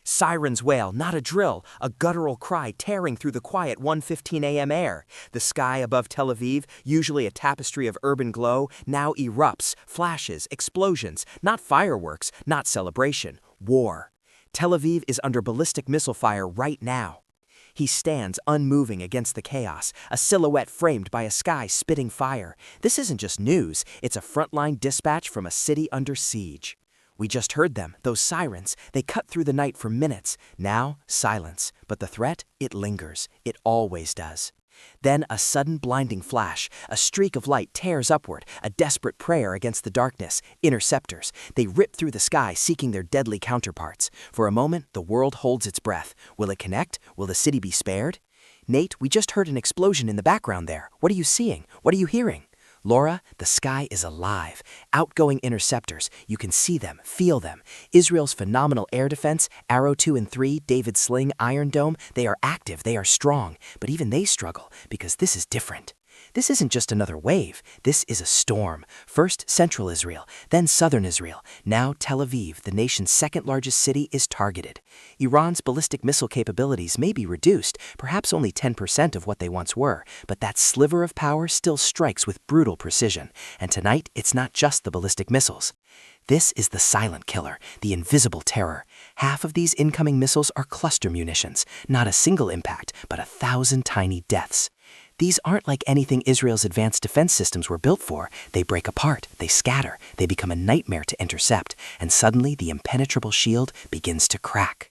Sirens wail, not a drill, a guttural cry tearing through the quiet 1:15 a.m. air. The sky above Tel Aviv, usually a tapestry of urban glow, now erupts, flashes, explosions, not fireworks, not celebration, war. Tel Aviv is under ballistic missile fire right now. He stands unmoving against the chaos, a silhouette framed by a sky spitting fire. This isn't just news, it's a frontline dispatch from a city under siege. We just heard them, those sirens. They cut through the night for minutes. Now, silence. But the threat, it lingers. It always does. Then a sudden blinding flash. A streak of light tears upward, a desperate prayer against the darkness. Interceptors. They rip through the sky, seeking their deadly counterparts. For a moment, the world holds its breath. Will it connect? Will the city be spared? Nate, we just heard an explosion in the background there. What are you seeing? What are you hearing? Laura, the sky is alive. Outgoing interceptors, you can see them, feel them. Israel's phenomenal air defense, Arrow 2 and 3, David Sling, Iron Dome, they are active, they are strong. But even they struggle, because this is different. This isn't just another wave, this is a storm. First central Israel, then southern Israel. Now Tel Aviv, the nation's second largest city, is targeted. Iran's ballistic missile capabilities may be reduced, perhaps only 10% of what they once were, but that sliver of power still strikes with brutal precision. And tonight, it's not just the ballistic missiles. This is the silent killer, the invisible terror. Half of these incoming missiles are cluster munitions, not a single impact, but 1,000 tiny deaths. These aren't like anything Israel's advanced defense systems were built for. They break apart, they scatter, they become a nightmare to intercept, and suddenly the impenetrable shield begins to crack.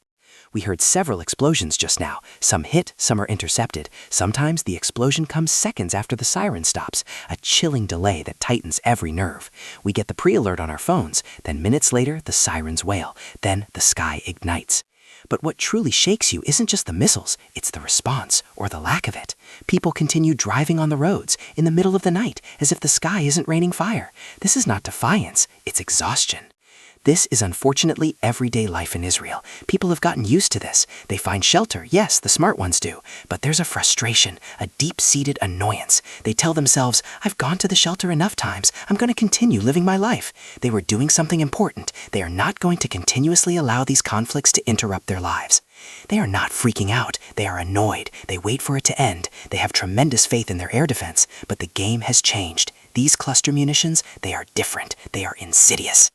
We heard several explosions just now. Some hit, some are intercepted. Sometimes the explosion comes seconds after the siren stops, a chilling delay that tightens every nerve. We get the pre-alert on our phones, then minutes later the sirens wail, then the sky ignites. But what truly shakes you isn't just the missiles, it's the response, or the lack of it. People continue driving on the roads, in the middle of the night, as if the sky isn't raining fire. This is not defiance, it's exhaustion. This is unfortunately everyday life in Israel. People have gotten used to this. They find shelter, yes, the smart ones do. But there's a frustration, a deep-seated annoyance. They tell themselves, I've gone to the shelter enough times, I'm going to continue living my life. They were doing something important. They are not going to continuously allow these conflicts to interrupt their lives. They are not freaking out. They are annoyed. They wait for it to end. They have tremendous faith in their air defense, but the game has changed. These cluster munitions, they are different. They are insidious.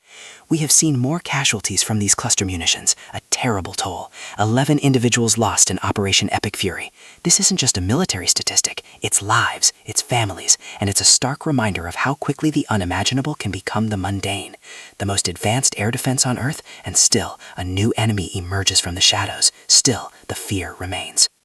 We have seen more casualties from these cluster munitions, a terrible toll. 11 individuals lost in Operation Epic Fury. This isn't just a military statistic. It's lives, it's families, and it's a stark reminder of how quickly the unimaginable can become the mundane. The most advanced air defense on Earth, and still a new enemy emerges from the shadows. Still, the fear remains.